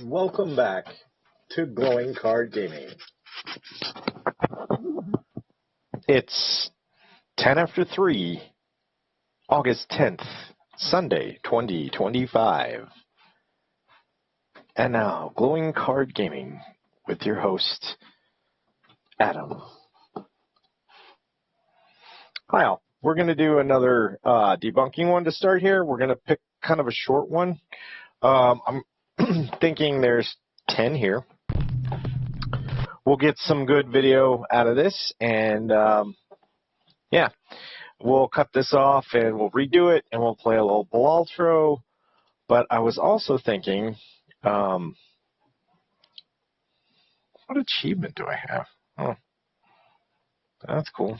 Welcome back to Glowing Card Gaming. It's 10 after 3, August 10th, Sunday, 2025. And now, Glowing Card Gaming with your host, Adam. Hi all. We're going to do another debunking one to start here. We're going to pick kind of a short one. I'm thinking there's 10 here. We'll get some good video out of this, and yeah, we'll cut this off and we'll redo it and we'll play a little ball throw. But I was also thinking, what achievement do I have? Oh, that's cool.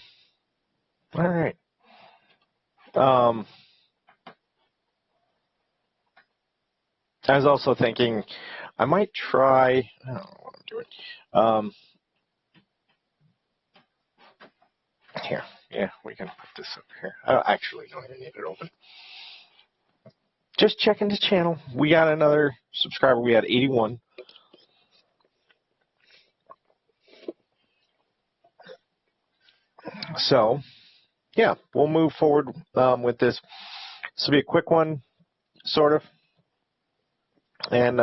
All right. I was also thinking I might try, I don't know what I'm doing. Here, yeah, we can put this up here. I don't even need it open. Just checking the channel. We got another subscriber. We had 81. So, yeah, we'll move forward with this. This will be a quick one, sort of. And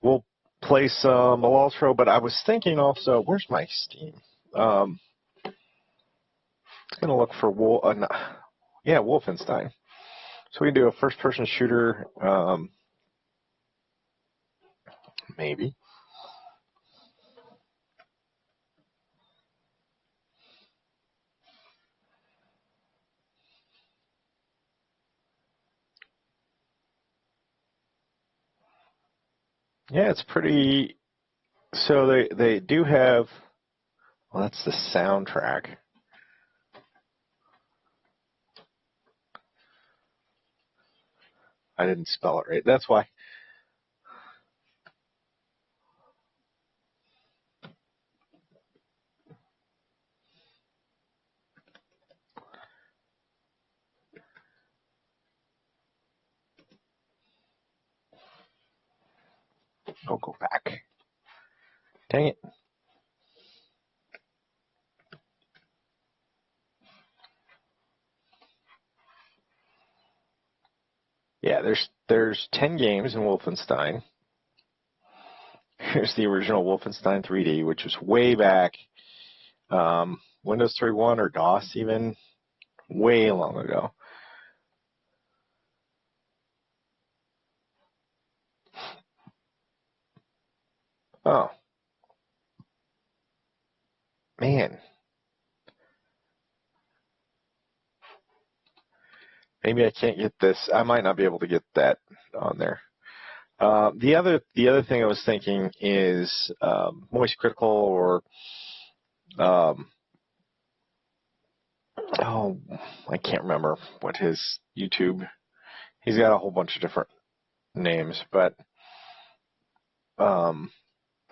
we'll play some Maltro, but I was thinking also, where's my Steam? I'm going to look for Wolfenstein. So we can do a first-person shooter, maybe. Yeah, it's pretty. So they do have. Well, that's the soundtrack. I didn't spell it right. That's why. I'll go back. Dang it. Yeah, there's 10 games in Wolfenstein. Here's the original Wolfenstein 3D, which was way back, Windows 3.1 or DOS even, way long ago. Oh. Man. Maybe I can't get this. I might not be able to get that on there. The other thing I was thinking is Moist Critical or oh, I can't remember what his YouTube. He's got a whole bunch of different names, but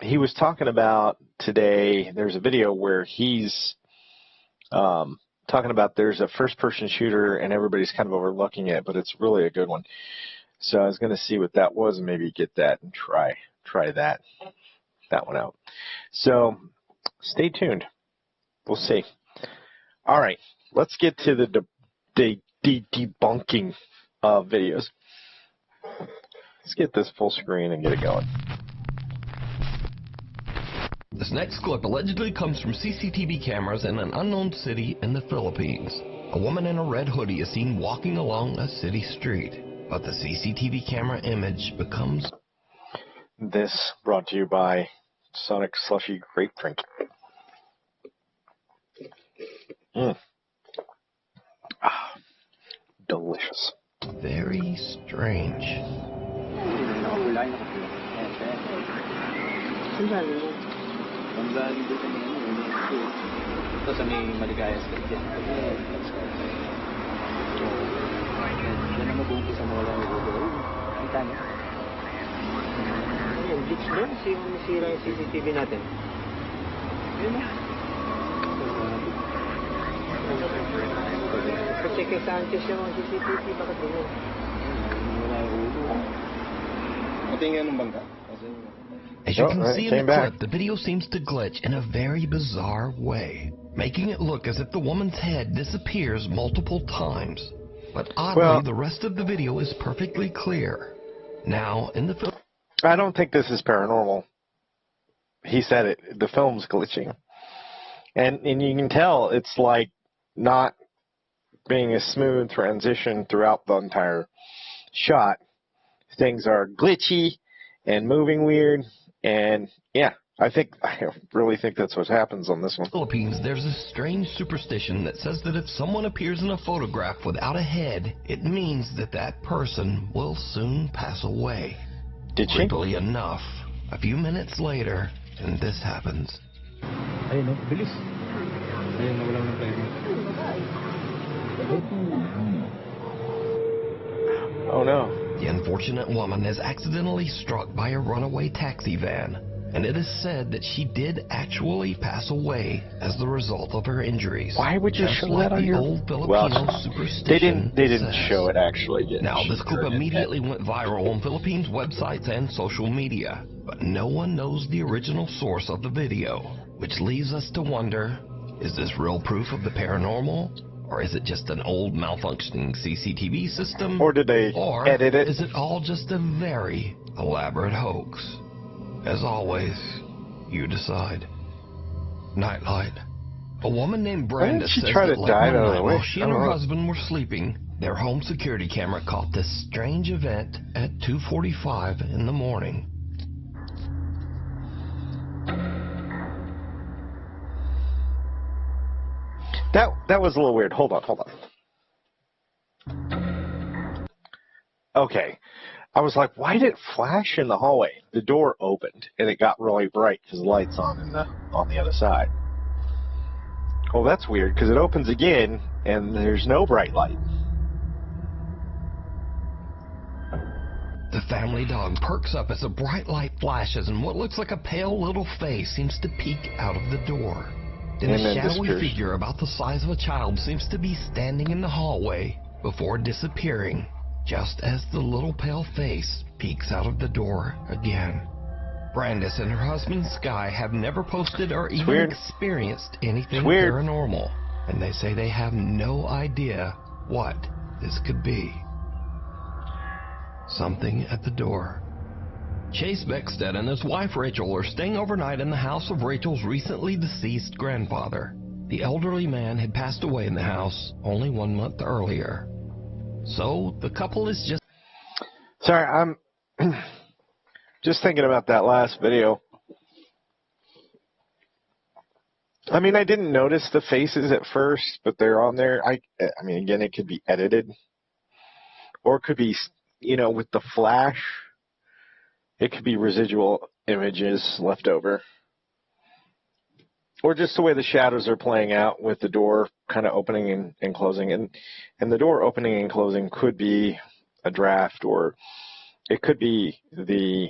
he was talking about today. There's a video where he's talking about there's a first-person shooter and everybody's kind of overlooking it, but it's really a good one. So I was going to see what that was and maybe get that and try that one out. So stay tuned. We'll see. All right, let's get to the debunking videos. Let's get this full screen and get it going. This next clip allegedly comes from CCTV cameras in an unknown city in the Philippines. A woman in a red hoodie is seen walking along a city street, but the CCTV camera image becomes... This brought to you by Sonic Slushy Grape Drink. Delicious. Very strange. Sira yung CCTV natin. Kasi kay Sanchez yung CCTV, bakit ganyan? Wala yung ulo. As you can right, see in came the back. clip, the video seems to glitch in a very bizarre way, making it look as if the woman's head disappears multiple times. But oddly, Well, the rest of the video is perfectly clear. Now, in the film, I don't think this is paranormal. He said it. The film's glitching. And you can tell it's like not being a smooth transition throughout the entire shot. Things are glitchy and moving weird. And yeah, I really think that's what happens on this one. Philippines, there's a strange superstition that says that if someone appears in a photograph without a head, it means that that person will soon pass away. Did she? Creepily enough, a few minutes later, and this happens. Ayun, no? Bilis. Ayun, nawala ng timer. Oh no. The unfortunate woman is accidentally struck by a runaway taxi van, and it is said that she did actually pass away as the result of her injuries. Why would you just show like that on the your... old Filipino superstition They didn't says. show it actually. Now, this clip immediately went viral on Philippines websites and social media, but no one knows the original source of the video, which leaves us to wonder, is this real proof of the paranormal? Or is it just an old malfunctioning CCTV system? Or did they edit it? Is it all just a very elaborate hoax? As always, you decide. Nightlight. A woman named Brenda she says try that to late dive one out of night the way? while she and I don't her know. husband were sleeping, their home security camera caught this strange event at 2:45 in the morning. That was a little weird. Hold on. Okay. I was like, why did it flash in the hallway? The door opened, and it got really bright because the light's on the other side. Oh, that's weird, because it opens again, and there's no bright light. The family dog perks up as a bright light flashes, and what looks like a pale little face seems to peek out of the door. Then And a then shadowy disappears. figure about the size of a child seems to be standing in the hallway before disappearing, just as the little pale face peeks out of the door again. Brandis and her husband Sky have never posted or even weird. experienced anything weird. paranormal, and they say they have no idea what this could be. Something at the door. Chase Beckstead and his wife Rachel are staying overnight in the house of Rachel's recently deceased grandfather. The elderly man had passed away in the house only 1 month earlier. So the couple is just... Sorry, I'm just thinking about that last video. I mean, I didn't notice the faces at first, but they're on there. I mean, again, it could be edited, or it could be, with the flash. It could be residual images left over, or just the way the shadows are playing out with the door kind of opening and closing, and the door opening and closing could be a draft, or it could be the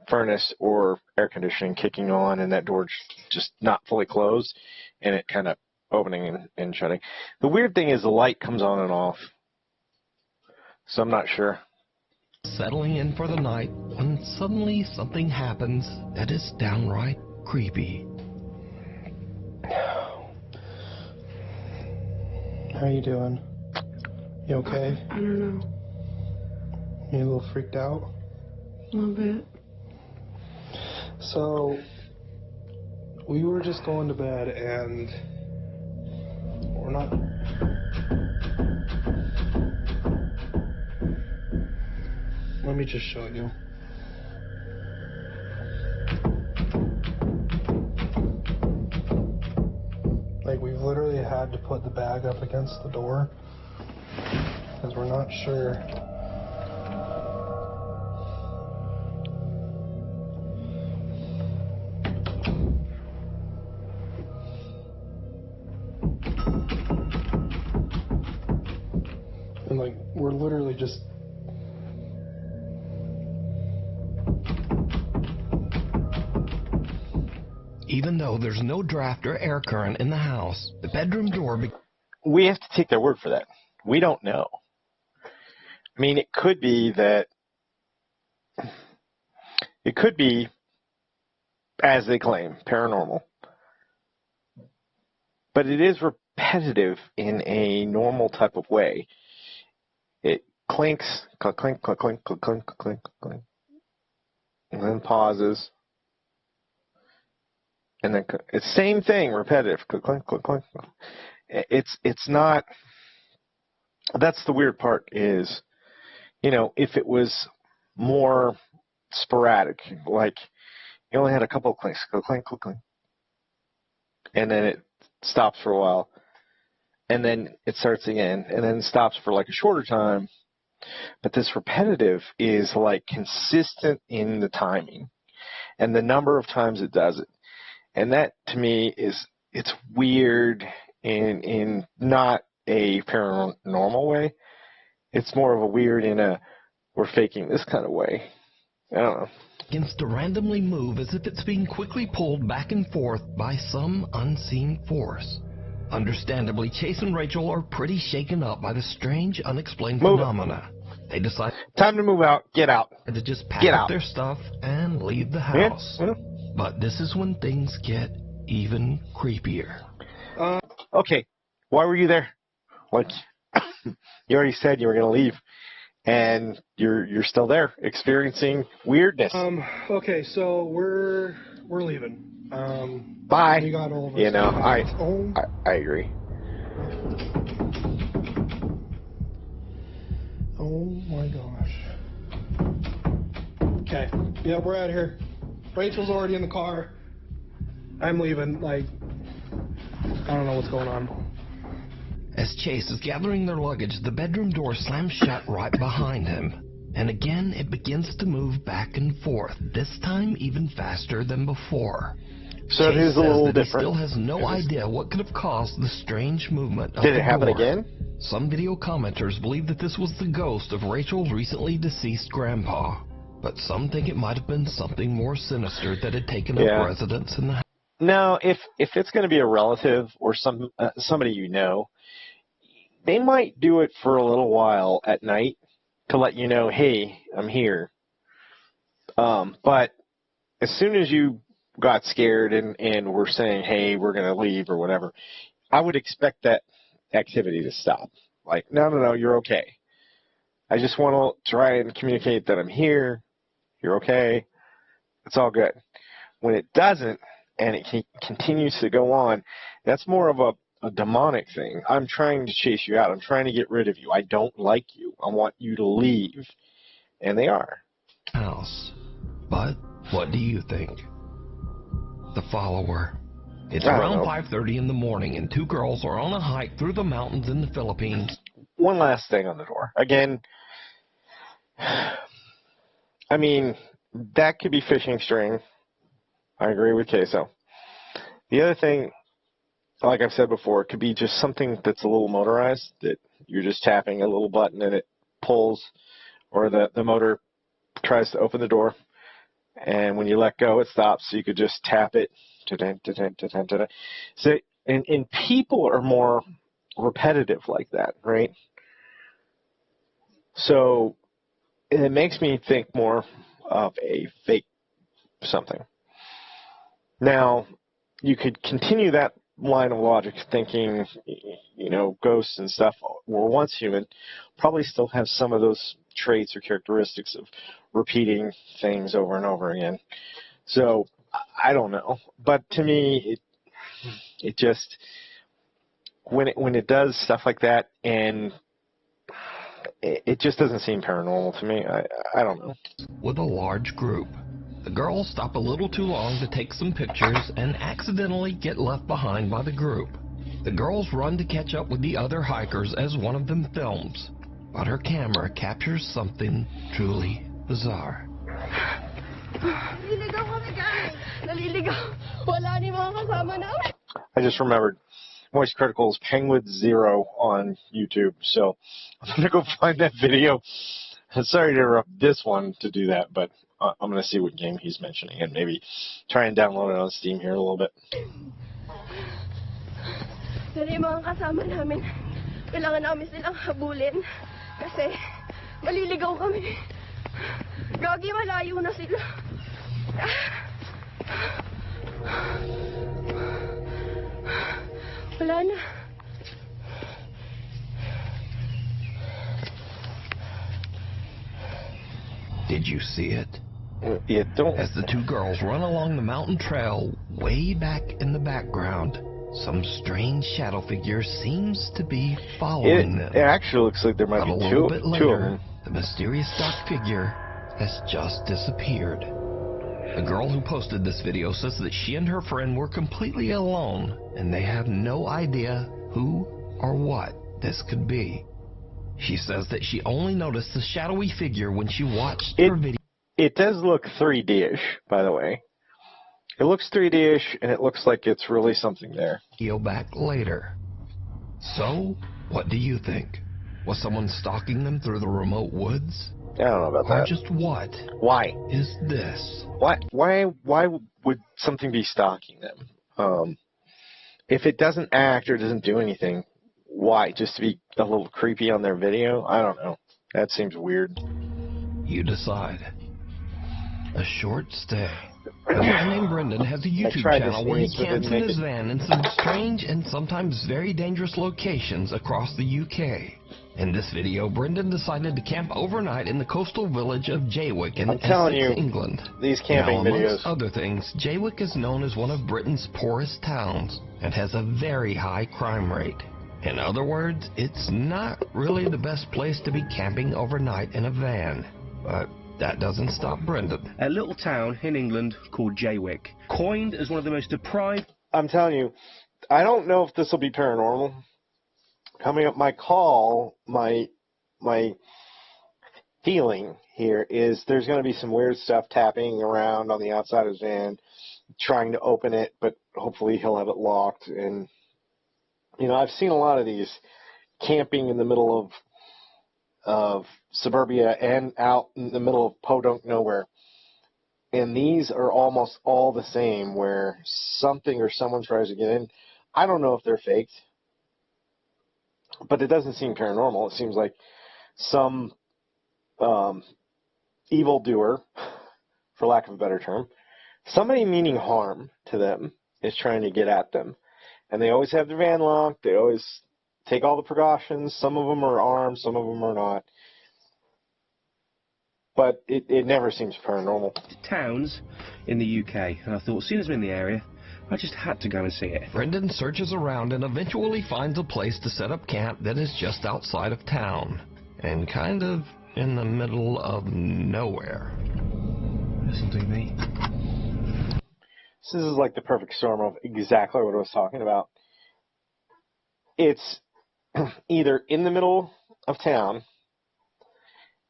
furnace or air conditioning kicking on and that door just not fully closed and it kind of opening and shutting. The weird thing is the light comes on and off, so I'm not sure. settling in for the night when suddenly something happens that is downright creepy. How you doing? You okay? I don't know. You a little freaked out? A little bit. So, we were just going to bed and we're not... Let me just show you. Like, we've literally had to put the bag up against the door because we're not sure. And like, we're literally just... Even though there's no draft or air current in the house, the bedroom door... We have to take their word for that. We don't know. I mean, it could be that It could be, as they claim, paranormal. But it is repetitive in a normal type of way. It clinks, clink, clink, clink, clink, clink, clink, clink, clink, and then pauses. And then it's same thing, repetitive, clink, clink, clink, clink. It's not. That's the weird part is, if it was more sporadic, like you only had a couple of clinks, clink, clink, clink, clink, and then it stops for a while, and then it starts again, and then stops for like a shorter time. But this repetitive is like consistent in the timing and the number of times it does it. And that to me it's weird in not a paranormal way. It's more of a weird in a we're faking this kind of way. I don't know. Begins to randomly move as if it's being quickly pulled back and forth by some unseen force. Understandably, Chase and Rachel are pretty shaken up by the strange, unexplained phenomena. They decide time to move out. Get out. To just pack up their stuff and leave the house. Yeah. But this is when things get even creepier. Okay, why were you there? Like, you already said you were going to leave, and you're still there, experiencing weirdness. Okay, so we're leaving. Bye. We got all of us. I agree. Oh my gosh. Okay. Yeah, we're out of here. Rachel's already in the car. I'm leaving. I don't know what's going on. As Chase is gathering their luggage, the bedroom door slams shut right behind him. And again, it begins to move back and forth, this time even faster than before. So Chase it is a little different. He still has no idea what could have caused the strange movement of Did the it happen door. again? Some video commenters believe that this was the ghost of Rachel's recently deceased grandpa. But some think it might have been something more sinister that had taken up residence in the house. No, if it's going to be a relative or somebody you know, they might do it for a little while at night to let you know, hey, I'm here. But as soon as you got scared and were saying, hey, we're going to leave or whatever, I would expect that activity to stop. Like, no, you're okay. I just want to try and communicate that I'm here. You're okay. It's all good. When it doesn't and it continues to go on, that's more of a demonic thing. I'm trying to chase you out. I'm trying to get rid of you. I don't like you. I want you to leave. And they are. House. But what do you think? The follower. It's around 5:30 in the morning, and two girls are on a hike through the mountains in the Philippines. One last thing on the door. Again, I mean, that could be fishing string. I agree with Queso. The other thing, like I've said before, it could be just something that's a little motorized, that you're just tapping a little button and it pulls, or the motor tries to open the door, and when you let go, it stops, so you could just tap it. So, and people are more repetitive like that, right? So it makes me think more of a fake something. Now, you could continue that line of logic thinking, ghosts and stuff were once human, probably still have some of those traits or characteristics of repeating things over and over again. So, I don't know. But to me, it just, when it does stuff like that, and it just doesn't seem paranormal to me. I don't know. With a large group. The girls stop a little too long to take some pictures and accidentally get left behind by the group. The girls run to catch up with the other hikers as one of them films, but her camera captures something truly bizarre. Naliligaw kami, guys! Naliligaw! Wala ni mga kasama namin! I just remembered Moist Critical's Penguin Zero on YouTube, so I'm going to go find that video. Sorry to interrupt this one to do that, but I'm going to see what game he's mentioning and maybe try and download it on Steam here a little bit. Dali mga kasama namin. Kailangan namin silang habulin kasi maliligaw kami. Gagi, malayo na sila. Wala na. Did you see it? You don't. As the two girls run along the mountain trail, way back in the background, some strange shadow figure seems to be following them. It actually looks like there might But a be little two bit of later, them. the mysterious dark figure has just disappeared. The girl who posted this video says that she and her friend were completely alone, and they have no idea who or what this could be. She says that she only noticed the shadowy figure when she watched her video. It does look 3D-ish, by the way. It looks 3D-ish, and it looks like it's really something there. Back later. So, what do you think? Was someone stalking them through the remote woods? I don't know about Or that. just what Why? is this? Why would something be stalking them? If it doesn't act or doesn't do anything, why? Just to be a little creepy on their video? I don't know. That seems weird. You decide. A short stay. A man named Brendan has a YouTube channel where he camps in his van in some strange and sometimes very dangerous locations across the UK. In this video, Brendan decided to camp overnight in the coastal village of Jaywick in Essex, England. These camping amongst videos. other things, Jaywick is known as one of Britain's poorest towns and has a very high crime rate. In other words, it's not really the best place to be camping overnight in a van. But that doesn't stop Brendan. A little town in England called Jaywick, coined as one of the most deprived... I'm telling you, I don't know if this will be paranormal. Coming up, my feeling here is there's going to be some weird stuff tapping around on the outside of his van, trying to open it, but hopefully he'll have it locked. And, you know, I've seen a lot of these camping in the middle of suburbia and out in the middle of podunk nowhere. And these are almost all the same, where something or someone tries to get in. I don't know if they're faked, but it doesn't seem paranormal. It seems like some evildoer, for lack of a better term, somebody meaning harm to them is trying to get at them. And they always have their van locked. They always take all the precautions. Some of them are armed, some of them are not. But it never seems paranormal. Towns in the UK, and I thought, as soon as I'm in the area, I just had to go and see it. Brendan searches around and eventually finds a place to set up camp that is just outside of town and kind of in the middle of nowhere. This'll do me. This is like the perfect storm of exactly what I was talking about. It's either in the middle of town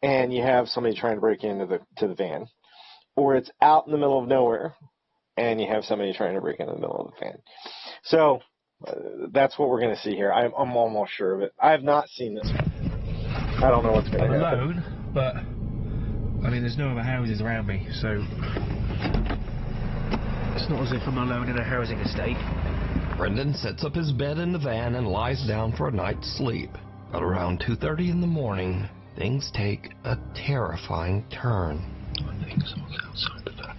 and you have somebody trying to break into the van, or it's out in the middle of nowhere and you have somebody trying to break into the middle of the van. So that's what we're going to see here. I'm almost sure of it. I have not seen this one. I don't know what's going to happen. Alone, but I mean, there's no other houses around me, so it's not as if I'm alone in a housing estate. Brendan sets up his bed in the van and lies down for a night's sleep. But around 2:30 in the morning, things take a terrifying turn. I think someone's outside the van.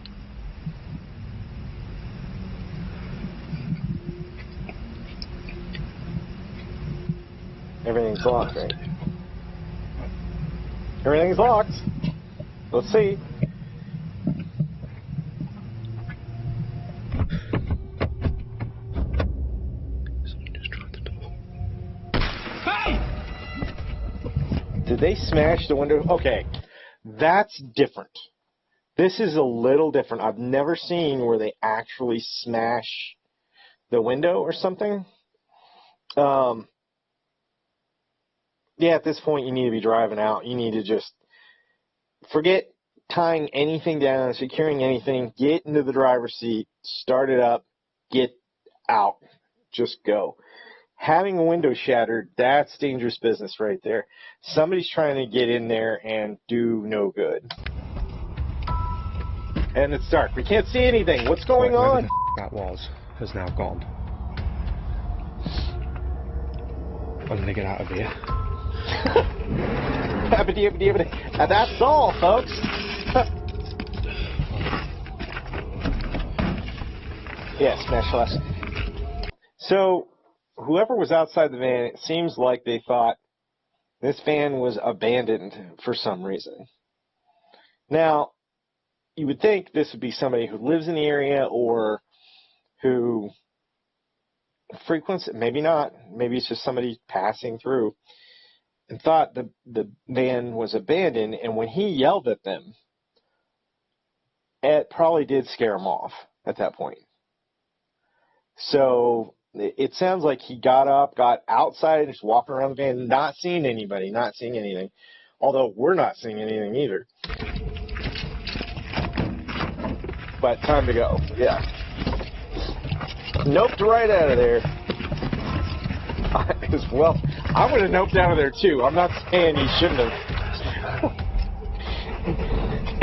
Everything's locked, right? Everything's locked. Let's see. Someone just tried the door. Did they smash the window? Okay, that's different. This is a little different. I've never seen where they actually smash the window or something. Yeah, at this point, you need to be driving out. You need to just forget tying anything down, securing anything. Get into the driver's seat, start it up, get out. Just go. Having a window shattered, that's dangerous business right there. Somebody's trying to get in there and do no good. And it's dark. We can't see anything. What's going on? That was has now gone. I'm going to get out of here. That's all, folks. Yeah, smash glass. So, whoever was outside the van, it seems like they thought this van was abandoned for some reason. Now, you would think this would be somebody who lives in the area or who frequents it. Maybe not. Maybe it's just somebody passing through and thought the van was abandoned. And when he yelled at them, it probably did scare him off at that point. So it sounds like he got up, got outside, and just walking around the van, not seeing anybody, not seeing anything. Although we're not seeing anything either. But time to go. Yeah. Noped right out of there. As well, I would have noped out of there too. I'm not saying he shouldn't have.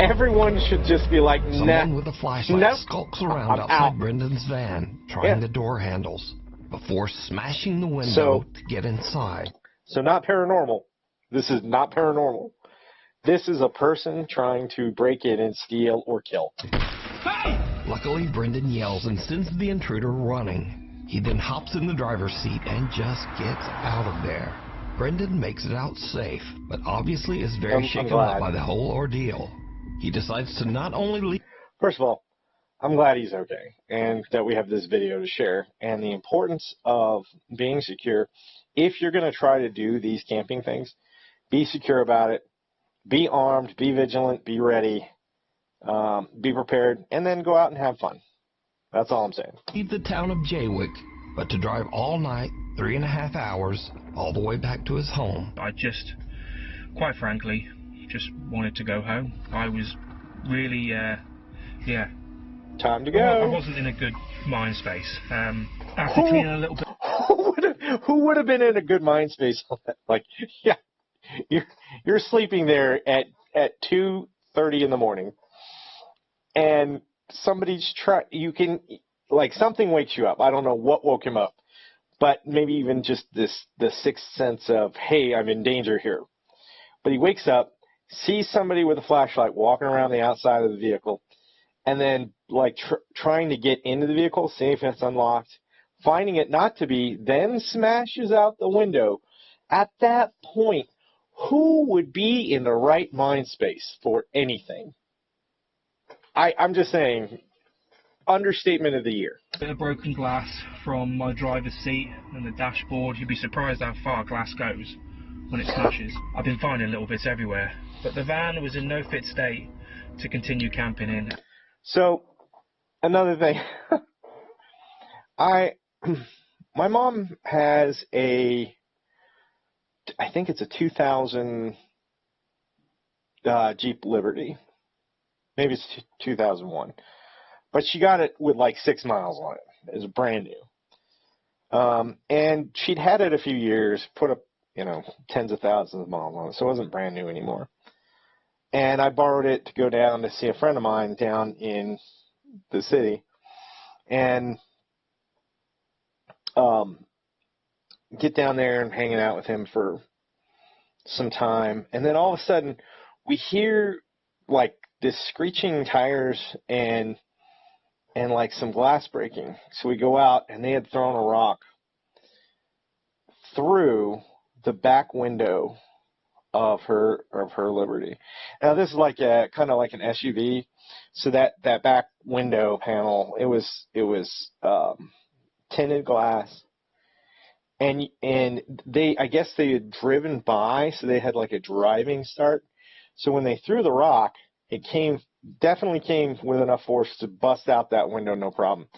Everyone should just be like, nah. Someone with a flashlight skulks around outside Brendan's van, trying the door handles, before smashing the window to get inside. So not paranormal. This is not paranormal. This is a person trying to break in and steal or kill. Hey! Luckily, Brendan yells and sends the intruder running. He then hops in the driver's seat and just gets out of there. Brendan makes it out safe, but obviously is very shaken up by the whole ordeal. He decides to not only leave... First of all, I'm glad he's okay and that we have this video to share, and the importance of being secure. If you're going to try to do these camping things, be secure about it. Be armed, be vigilant, be ready, be prepared, and then go out and have fun. That's all I'm saying. Leave the town of Jaywick, but to drive all night, 3.5 hours, all the way back to his home. I just, quite frankly, just wanted to go home. I was really, Time to go. I wasn't in a good mind space. After cleaning a little bit. Who would have been in a good mind space? Like, yeah, you're sleeping there at 2:30 in the morning, and somebody's something wakes you up. I don't know what woke him up, but maybe even just the sixth sense of, hey, I'm in danger here. But he wakes up, sees somebody with a flashlight walking around the outside of the vehicle, and then trying to get into the vehicle, seeing if it's unlocked, finding it not to be, then smashes out the window. At that point, who would be in the right mind space for anything? I'm just saying, understatement of the year. Bit of broken glass from my driver's seat and the dashboard. You'd be surprised how far glass goes when it smashes. I've been finding little bits everywhere, but the van was in no fit state to continue camping in. So, another thing, my mom has I think it's a 2000 Jeep Liberty. Maybe it's 2001. But she got it with like 6 miles on it. It was brand new. And she'd had it a few years, put up, tens of thousands of miles on it, so it wasn't brand new anymore. And I borrowed it to go down to see a friend of mine down in the city. And get down there and hanging out with him for some time. And then all of a sudden, we hear like this screeching tires and like some glass breaking. So we go out, and they had thrown a rock through the back window of her Liberty. Now this is like kind of like an SUV. So that back window panel, it was tinted glass. And I guess they had driven by, so they had like a driving start. So when they threw the rock, it definitely came with enough force to bust out that window, no problem.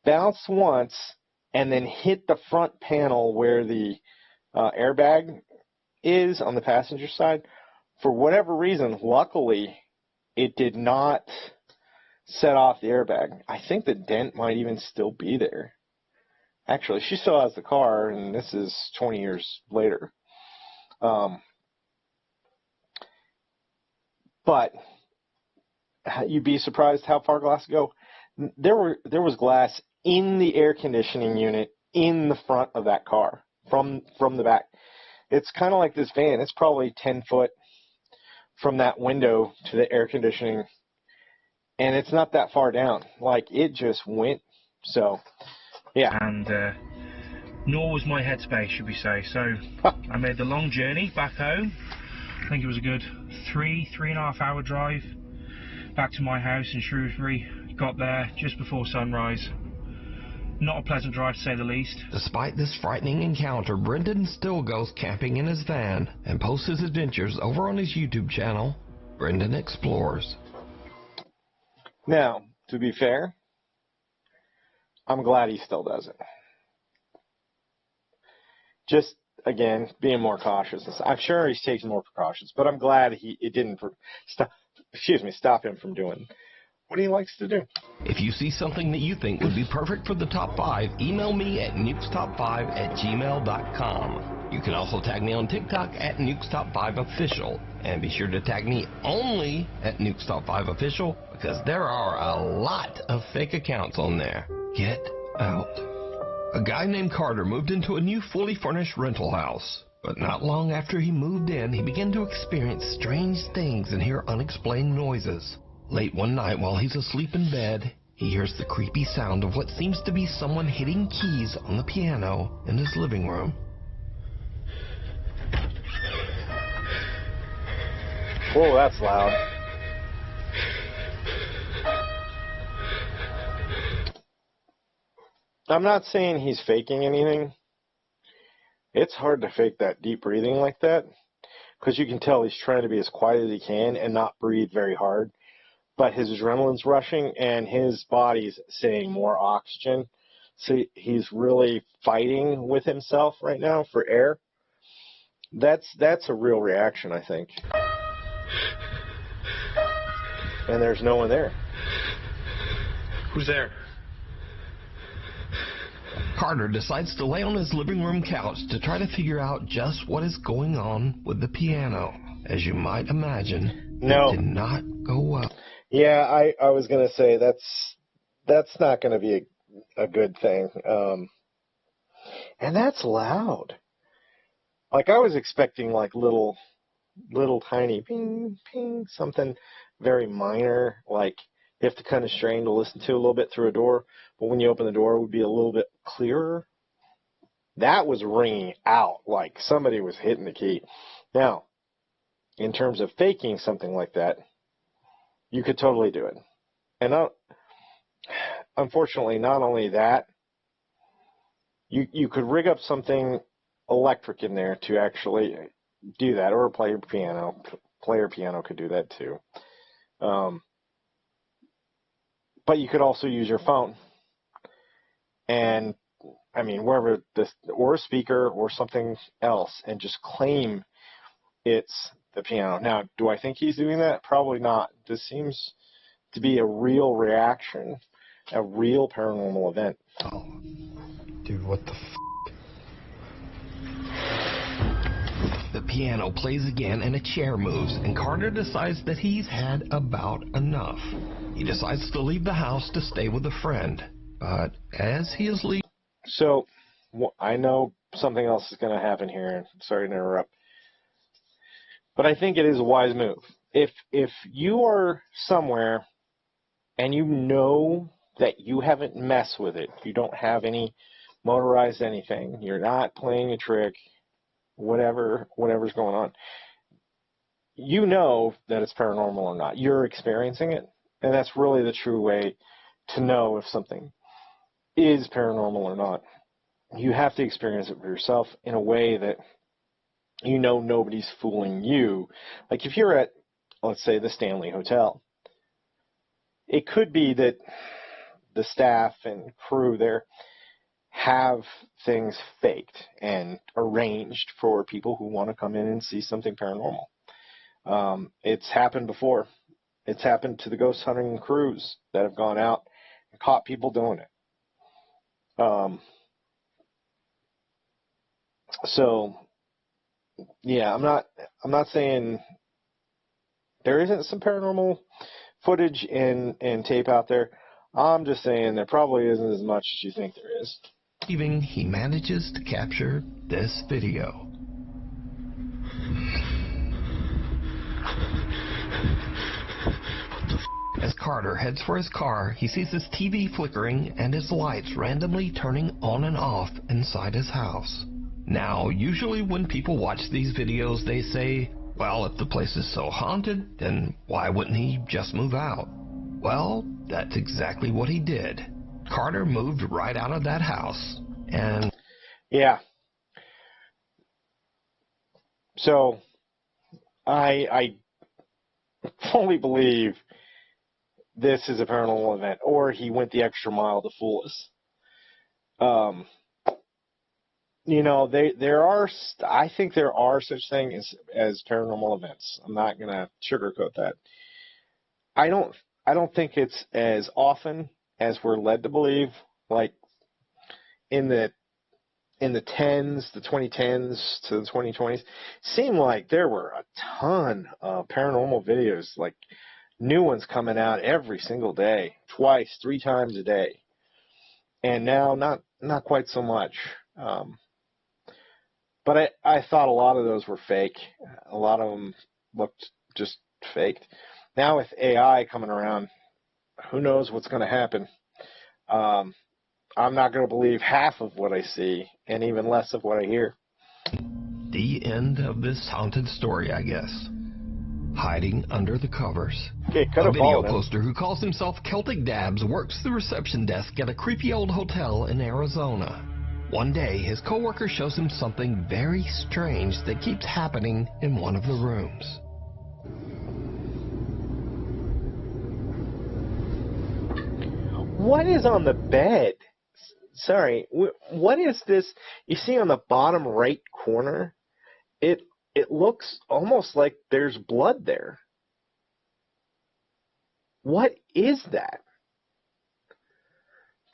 Bounced once, and then hit the front panel where the airbag is on the passenger side. For whatever reason, luckily, it did not set off the airbag. I think the dent might even still be there. Actually, she still has the car, and this is 20 years later. But you'd be surprised how far glass go. There was glass in the air conditioning unit in the front of that car from the back. It's kind of like this van. It's probably 10 foot from that window to the air conditioning, and it's not that far down. Like, it just went So, yeah. And nor was my headspace, should we say. So I made the long journey back home. I think it was a good 3.5 hour drive back to my house in Shrewsbury. Got there just before sunrise. Not a pleasant drive, to say the least. Despite this frightening encounter, Brendan still goes camping in his van and posts his adventures over on his YouTube channel, Brendan Explores. Now, to be fair, I'm glad he still does it. Just, again, being more cautious. I'm sure he's taking more precautions, but I'm glad it didn't stop him from doing what he likes to do. If you see something that you think would be perfect for the top 5, email me at nukestop5@gmail.com. You can also tag me on TikTok at nukestop5official, and be sure to tag me only at nukestop5official, because there are a lot of fake accounts on there. Get out. A guy named Carter moved into a new fully furnished rental house. But not long after he moved in, he began to experience strange things and hear unexplained noises. Late one night while he's asleep in bed, he hears the creepy sound of what seems to be someone hitting keys on the piano in his living room. Whoa, that's loud. I'm not saying he's faking anything. It's hard to fake that deep breathing like that, because you can tell he's trying to be as quiet as he can and not breathe very hard. But his adrenaline's rushing and his body's saying more oxygen. So he's really fighting with himself right now for air. That's a real reaction, I think. And there's no one there. Who's there? Carter decides to lay on his living room couch to try to figure out just what is going on with the piano. As you might imagine, no, it did not go well. Yeah, I was going to say that's not going to be a good thing. And that's loud. Like, I was expecting like little tiny ping, ping, something very minor, like you have to kind of strain to listen to a little bit through a door, but when you open the door it would be a little bit clearer. That was ringing out like somebody was hitting the key. Now, in terms of faking something like that, you could totally do it. And unfortunately, not only that, you could rig up something electric in there to actually do that, or a player piano could do that too. But you could also use your phone. And, I mean, wherever or a speaker or something else, and just claim it's the piano. Now, do I think he's doing that? Probably not. This seems to be a real reaction, a real paranormal event. Oh, dude, what the The piano plays again and a chair moves, and Carter decides that he's had about enough. He decides to leave the house to stay with a friend. But as he is leaving... So, I know something else is going to happen here. Sorry to interrupt. But I think it is a wise move. If you are somewhere and you know that you haven't messed with it, you don't have any motorized anything, you're not playing a trick, whatever's going on, you know that it's paranormal or not. You're experiencing it, and that's really the true way to know if something is paranormal or not. You have to experience it for yourself in a way that you know nobody's fooling you. Like if you're at, let's say, the Stanley Hotel, it could be that the staff and crew there have things faked and arranged for people who want to come in and see something paranormal. It's happened before. It's happened to the ghost hunting crews that have gone out and caught people doing it. So, yeah, I'm not saying there isn't some paranormal footage and tape out there. I'm just saying there probably isn't as much as you think there is. Leaving, he manages to capture this video. As Carter heads for his car, he sees his TV flickering and his lights randomly turning on and off inside his house. Now, usually when people watch these videos, they say, well, if the place is so haunted, then why wouldn't he just move out? Well, that's exactly what he did. Carter moved right out of that house, and... Yeah. So, I fully believe this is a paranormal event, or he went the extra mile to fool us. You know, I think there are such things as paranormal events. I'm not going to sugarcoat that. I don't think it's as often as we're led to believe. Like in the 10s, the 2010s to the 2020s, seemed like there were a ton of paranormal videos, like new ones coming out every single day, twice, 3 times a day. And now not quite so much. But I thought a lot of those were fake. A lot of them looked just faked. Now with AI coming around, who knows what's going to happen. I'm not going to believe half of what I see, and even less of what I hear. The end of this haunted story, I guess. Hiding under the covers. Okay, A video poster who calls himself Celtic Dabs works the reception desk at a creepy old hotel in Arizona. One day, his coworker shows him something very strange that keeps happening in one of the rooms. What is on the bed? Sorry, what is this? You see on the bottom right corner, it looks almost like there's blood there. What is that?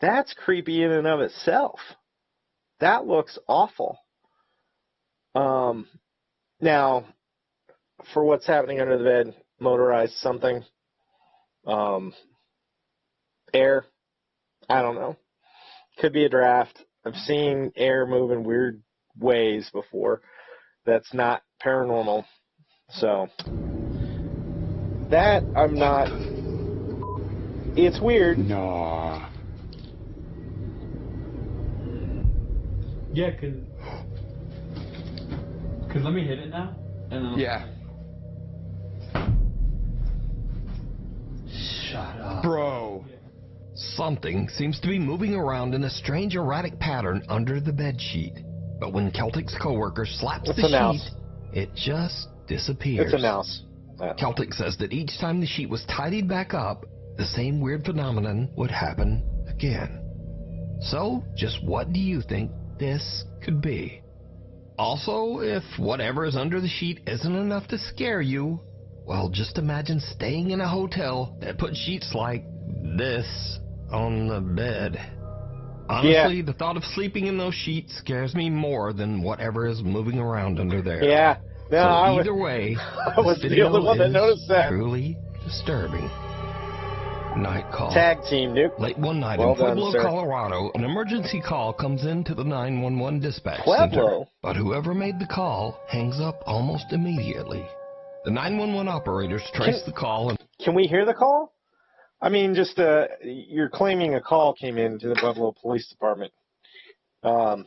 That's creepy in and of itself. That looks awful. Now, for what's happening under the bed, motorized something, air, I don't know. Could be a draft. I've seen air move in weird ways before. That's not paranormal. So, that I'm not. It's weird. No. Yeah, cause let me hit it now. And then Yeah. Shut up. Bro. Something seems to be moving around in a strange erratic pattern under the bedsheet. But when Celtic's coworker slaps the sheet, it just disappears. It's a mouse. Celtic says that each time the sheet was tidied back up, the same weird phenomenon would happen again. So, just what do you think this could be? Also, if whatever is under the sheet isn't enough to scare you, well, just imagine staying in a hotel that puts sheets like this on the bed. Honestly, the thought of sleeping in those sheets scares me more than whatever is moving around under there. Yeah. No, so either way, I was the only one that noticed that. Truly disturbing. Night call. Tag team, Nuke. Late one night Well in Pueblo, done, Colorado, an emergency call comes into the 911 dispatch Pueblo? center. But whoever made the call hangs up almost immediately. The 911 operators trace the call and... Can we hear the call? I mean, just you're claiming a call came in to the Pueblo Police Department. Can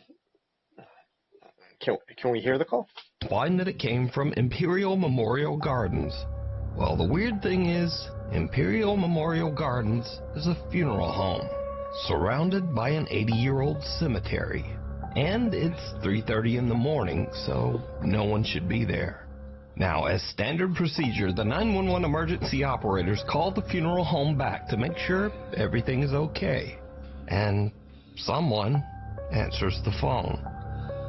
we hear the call? find that it came from Imperial Memorial Gardens. Well, the weird thing is, Imperial Memorial Gardens is a funeral home, surrounded by an 80-year-old cemetery. And it's 3:30 in the morning, so no one should be there. Now, as standard procedure, the 911 emergency operators call the funeral home back to make sure everything is okay. And someone answers the phone.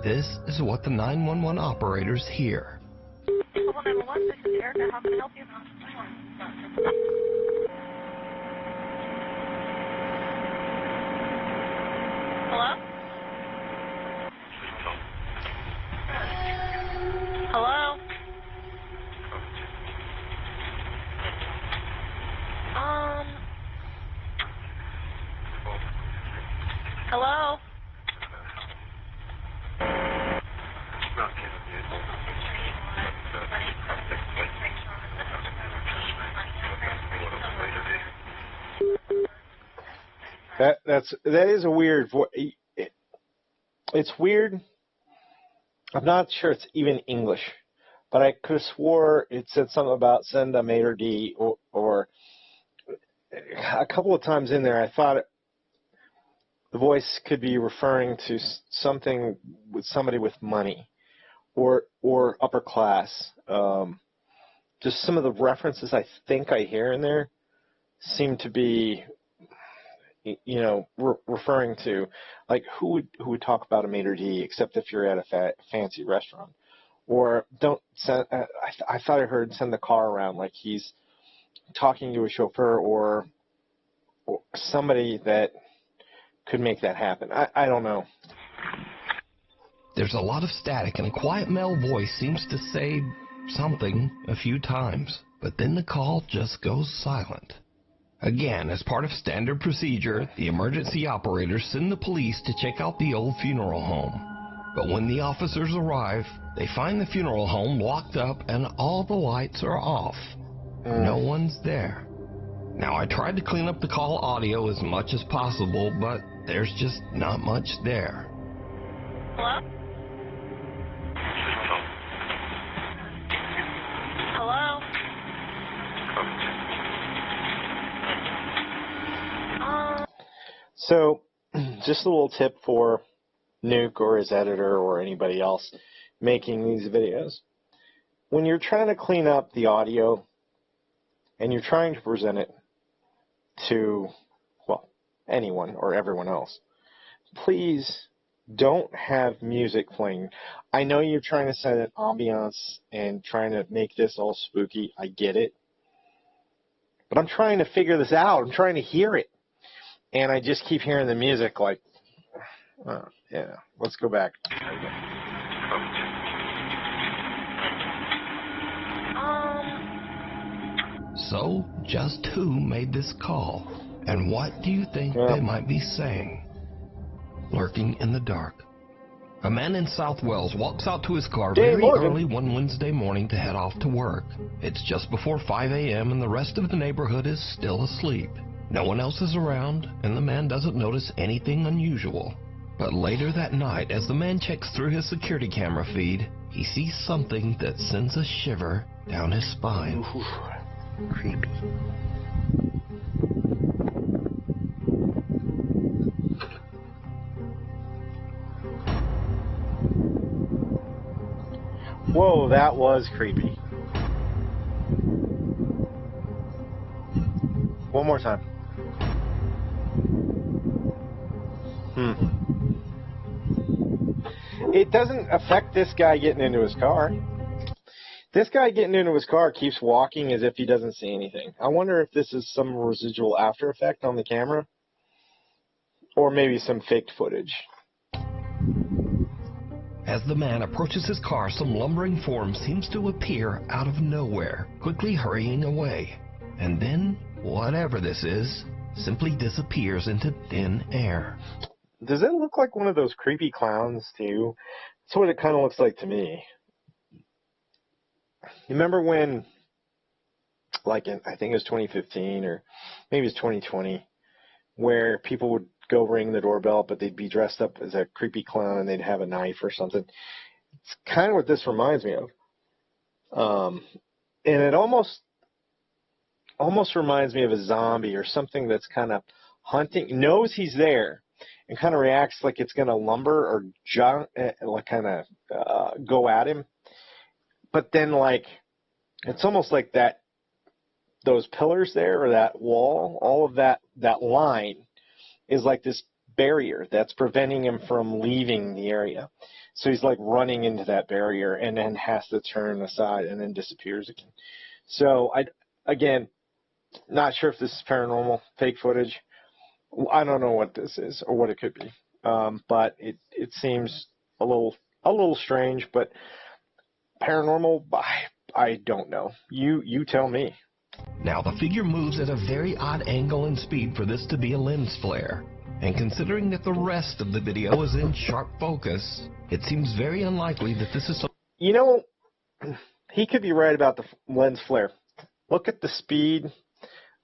This is what the 911 operators hear. 911, this is Erica. How can I help you? Hello? Hello? Hello? That is a weird voice. It's weird. I'm not sure it's even English, but I could have swore it said something about send a maitre d' or a couple of times in there I thought the voice could be referring to something with somebody with money or upper class. Just some of the references I think I hear in there seem to be, referring to, like, who would talk about a maitre d' except if you're at a fancy restaurant, or don't send. I thought I heard send the car around, like he's talking to a chauffeur or somebody that could make that happen. I don't know. There's a lot of static, and a quiet male voice seems to say something a few times, but then the call just goes silent. Again, as part of standard procedure, the emergency operators send the police to check out the old funeral home. But when the officers arrive, they find the funeral home locked up and all the lights are off. No one's there. Now, I tried to clean up the call audio as much as possible, but there's just not much there. Hello? Hello? So, just a little tip for Nuke or his editor or anybody else making these videos. When you're trying to clean up the audio and you're trying to present it to, well, anyone or everyone else, please don't have music playing. I know you're trying to set an ambiance and trying to make this all spooky. I get it. But I'm trying to figure this out. I'm trying to hear it. And I just keep hearing the music like, yeah, let's go back. So, just who made this call? And what do you think they might be saying? Lurking in the dark. A man in South Wales walks out to his car very early one Wednesday morning to head off to work. It's just before 5 a.m. and the rest of the neighborhood is still asleep. No one else is around, and the man doesn't notice anything unusual. But later that night, as the man checks through his security camera feed, he sees something that sends a shiver down his spine. Ooh, creepy. Whoa, that was creepy. One more time. It doesn't affect this guy getting into his car. This guy getting into his car keeps walking as if he doesn't see anything. I wonder if this is some residual after effect on the camera, or maybe some faked footage. As the man approaches his car, some lumbering form seems to appear out of nowhere, quickly hurrying away. And then, whatever this is, simply disappears into thin air. Does it look like one of those creepy clowns to you? That's what it kind of looks like to me. You remember when, like I think it was 2015 or maybe it was 2020, where people would go ring the doorbell, but they'd be dressed up as a creepy clown and they'd have a knife or something. It's kind of what this reminds me of. And it almost reminds me of a zombie or something that's kind of hunting, knows he's there, and kind of reacts like it's going to lumber or jump, like kind of go at him. But then, like, it's almost like that, those pillars there or that wall, all of that line is like this barrier that's preventing him from leaving the area. So he's like running into that barrier and then has to turn aside and then disappears again. So again, not sure if this is paranormal, fake footage. I don't know what this is or what it could be. But it seems a little strange, but paranormal, I don't know. You tell me. Now, the figure moves at a very odd angle and speed for this to be a lens flare. And considering that the rest of the video is in sharp focus, it seems very unlikely that this is... You know, he could be right about the lens flare. Look at the speed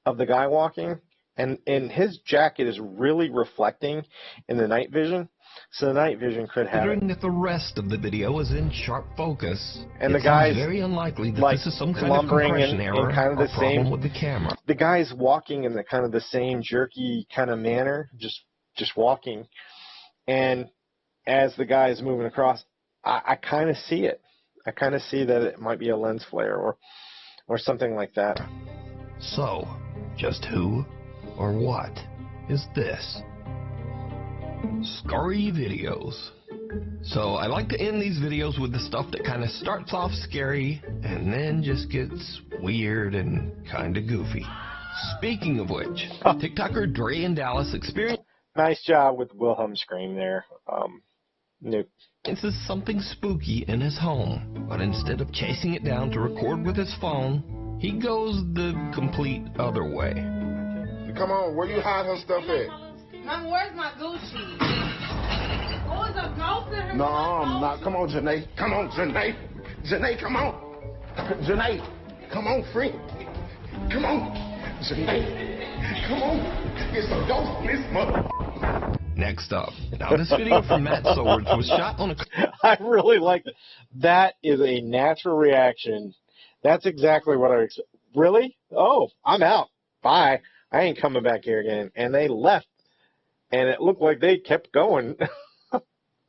of the guy walking And his jacket is really reflecting in the night vision, so the night vision could have Considering that the rest of the video is in sharp focus, and it the guy's seems very unlikely that like this is some kind of lumbering compression error in kind of or the problem same with the camera. the guy's walking in the kind of the same jerky kind of manner, just walking, and as the guy is moving across, I kind of see it. I kind of see that it might be a lens flare or something like that. So, just who or what is this? Scary videos. So I like to end these videos with the stuff that kind of starts off scary and then just gets weird and kind of goofy. Speaking of which, TikToker Dre in Dallas experienced Nice job with Wilhelm scream there, Nuke. Is something spooky in his home, but instead of chasing it down to record with his phone, he goes the complete other way. Come on, where you hide her stuff at? Mom, where's my Gucci? Oh, it's a ghost in her. No, I'm not. Come on, Janae. Come on, Janae. Janae, come on. Janae, come on, friend. Come on. Janae, come on. It's a ghost in this mother. Next up, now this video from Matt Swords was shot on a... I really like that. That is a natural reaction. That's exactly what I expect. Really? Oh, I'm out. Bye. I ain't coming back here again. And they left. And it looked like they kept going.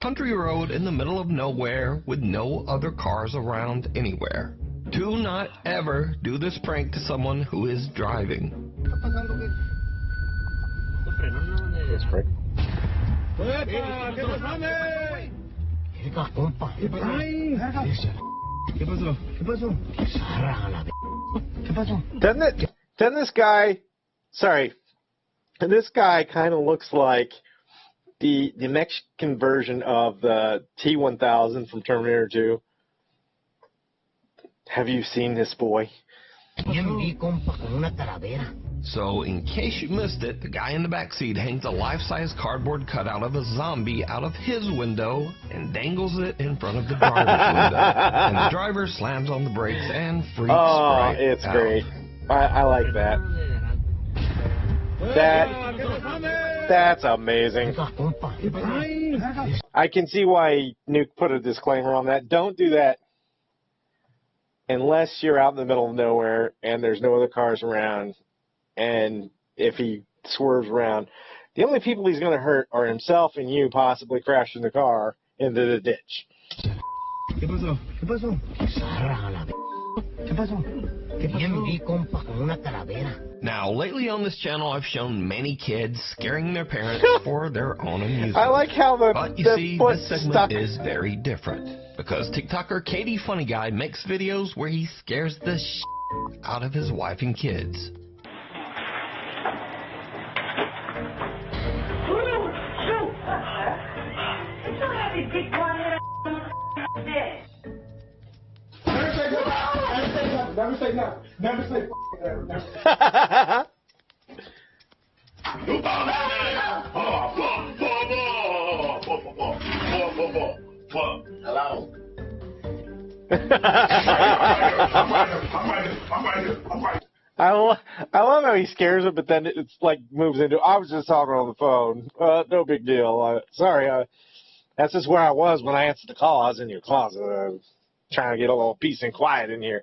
country road in the middle of nowhere with no other cars around anywhere. Do not ever do this prank to someone who is driving. That's right. Doesn't this guy, sorry, this guy kind of looks like the Mexican version of the T-1000 from Terminator 2. Have you seen this boy? So, in case you missed it, the guy in the back seat hangs a life-size cardboard cutout of a zombie out of his window and dangles it in front of the driver's window. And the driver slams on the brakes and freaks right it's out. great. I like that. That's amazing. I can see why Nuke put a disclaimer on that. Don't do that unless you're out in the middle of nowhere and there's no other cars around. And if he swerves around, the only people he's going to hurt are himself and you possibly crashing the car into the ditch. Now, lately on this channel, I've shown many kids scaring their parents for their own amusement. I like how But you see, this segment is very different because TikToker Katie Funny Guy makes videos where he scares the shit out of his wife and kids. Never say nothing. Never say Hello. I love how he scares him, but then it's like moves into, I was just talking on the phone. No big deal. Sorry. That's just where I was when I answered the call. I was in your closet. Trying to get a little peace and quiet in here.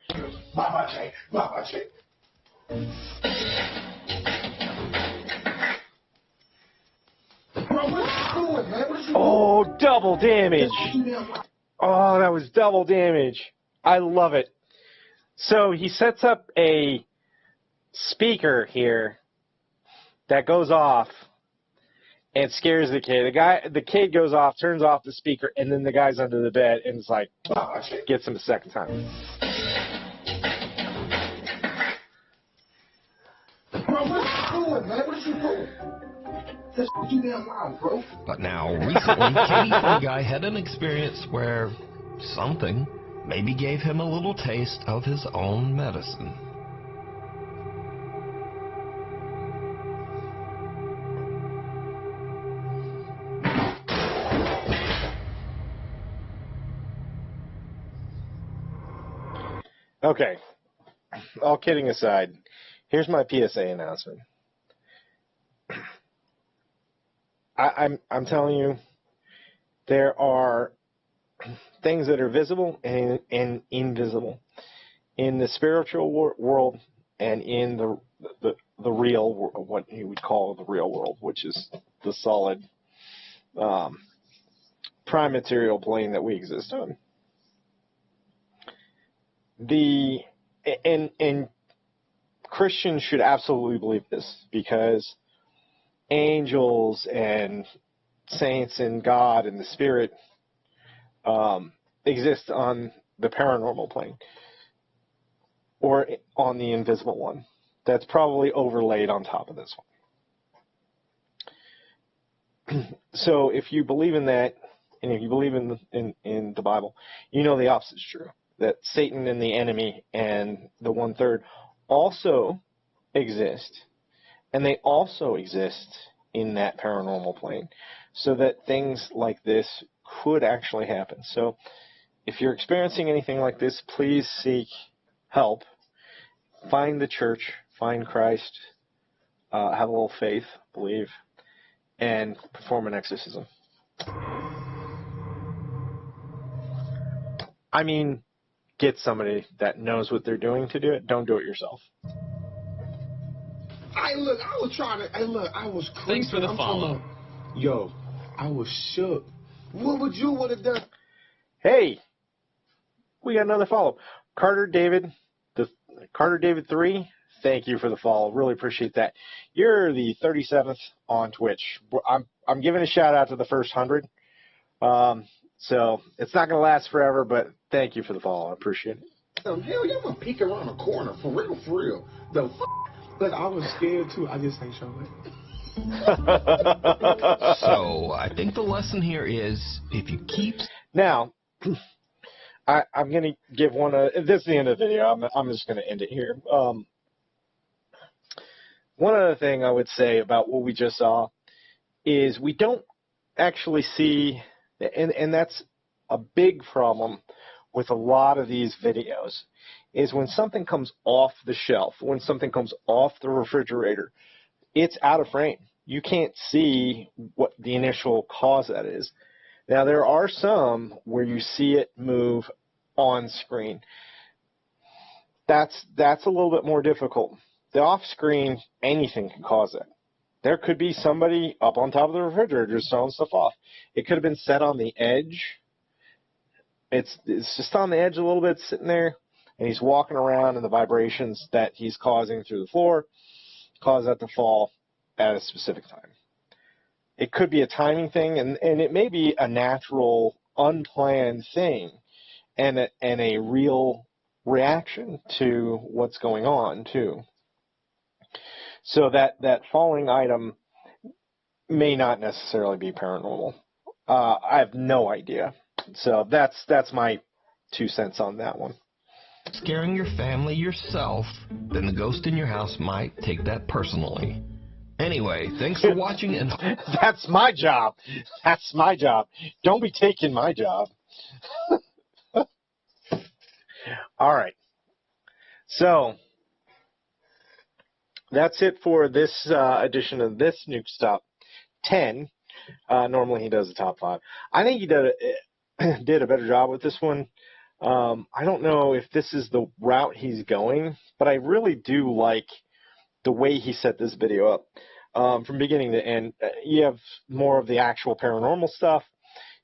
Oh, double damage. Oh, that was double damage. I love it. So he sets up a speaker here that goes off and scares the kid. The kid goes off, turns off the speaker, and then the guy's under the bed and it's like, gets him a second time. Bro, what you doing, man? What you doing? That's too damn loud, bro. But now, recently, Katie Funny Guy had an experience where something maybe gave him a little taste of his own medicine. Okay, all kidding aside, here's my PSA announcement. I'm telling you, there are things that are visible and invisible in the spiritual world and in the real, what you would call the real world, which is the solid prime material plane that we exist on. And Christians should absolutely believe this, because angels and saints and God and the Spirit exist on the paranormal plane or on the invisible one. That's probably overlaid on top of this one. So if you believe in that, and if you believe in the Bible, you know the opposite is true. That Satan and the enemy and the 1/3 also exist. And they also exist in that paranormal plane. So that things like this could actually happen. So if you're experiencing anything like this, please seek help. Find the church. Find Christ. Have a little faith. Believe. And perform an exorcism. I mean, get somebody that knows what they're doing to do it. Don't do it yourself. I was trying to. I was creeping. Thanks for the follow. Yo, I was shook. What would you would have done? Hey, we got another follow. Carter David 3. Thank you for the follow. Really appreciate that. You're the 37th on Twitch. I'm giving a shout out to the first 100. So it's not gonna last forever, but thank you for the follow. I appreciate it. Hell yeah, I'm gonna peek around the corner for real. The But I was scared too. I just ain't showing it. So I think the lesson here is if you keep. Now, I'm going to give one. This is the end of the video. I'm just going to end it here. One other thing I would say about what we just saw is we don't actually see, and that's a big problem with a lot of these videos, is when something comes off the shelf, when something comes off the refrigerator, it's out of frame. You can't see what the initial cause of that is. Now, there are some where you see it move on screen. That's a little bit more difficult. The off screen, anything can cause it. There could be somebody up on top of the refrigerator just throwing stuff off. It could have been set on the edge. It's just on the edge a little bit, sitting there, and he's walking around, and the vibrations that he's causing through the floor cause that to fall at a specific time. It could be a timing thing, and it may be a natural, unplanned thing, and a real reaction to what's going on, too. So that falling item may not necessarily be paranormal. I have no idea. So that's my 2 cents on that one. Scaring your family yourself, then the ghost in your house might take that personally. Anyway, thanks for watching. And that's my job. That's my job. Don't be taking my job. All right. So that's it for this edition of this Nuke's Top 10. Normally he does the top 5. I think he did a better job with this one. I don't know if this is the route he's going, but I really do like the way he set this video up. From beginning to end, you have more of the actual paranormal stuff.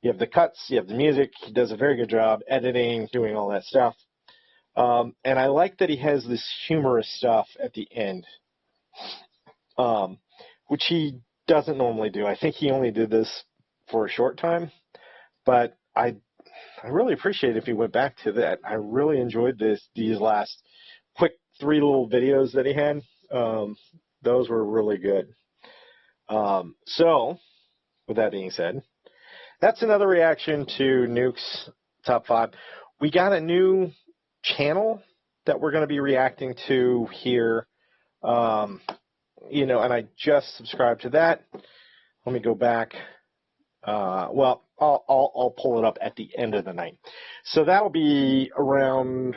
You have the cuts, you have the music. He does a very good job editing, doing all that stuff. And I like that he has this humorous stuff at the end, which he doesn't normally do. I think he only did this for a short time, but I really appreciate if he went back to that. I really enjoyed these last quick 3 little videos that he had. Those were really good. So, with that being said, that's another reaction to Nuke's Top 5. We got a new channel that we're going to be reacting to here. And I just subscribed to that. Let me go back. Well, I'll pull it up at the end of the night. So that'll be around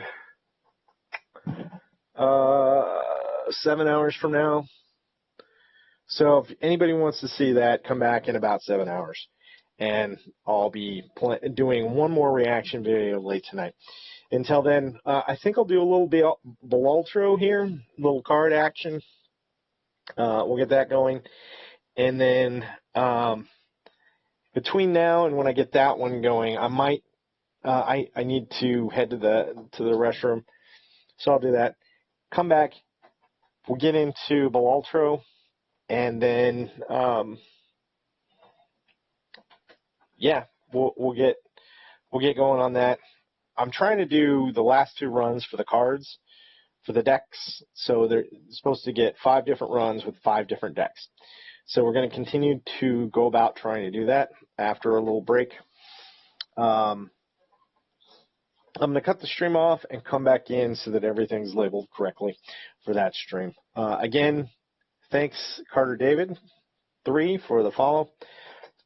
7 hours from now. So if anybody wants to see that, come back in about 7 hours, and I'll be doing one more reaction video late tonight. Until then, I think I'll do a little bit Belultro here, little card action. We'll get that going, and then between now and when I get that one going, I might I need to head to the restroom, so I'll do that. Come back. We'll get into Belultro, and then yeah, we'll get going on that. I'm trying to do the last 2 runs for the cards for the decks, so they're supposed to get 5 different runs with 5 different decks. So we're going to continue to go about trying to do that after a little break. I'm going to cut the stream off and come back in so that everything's labeled correctly for that stream. Again, thanks Carter David 3 for the follow,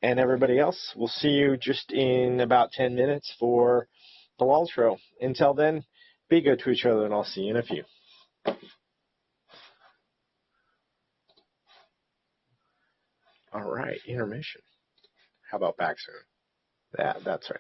and everybody else. We'll see you just in about 10 minutes for the Belultro. Until then, be good to each other, and I'll see you in a few. All right, intermission. How about back soon? That's right.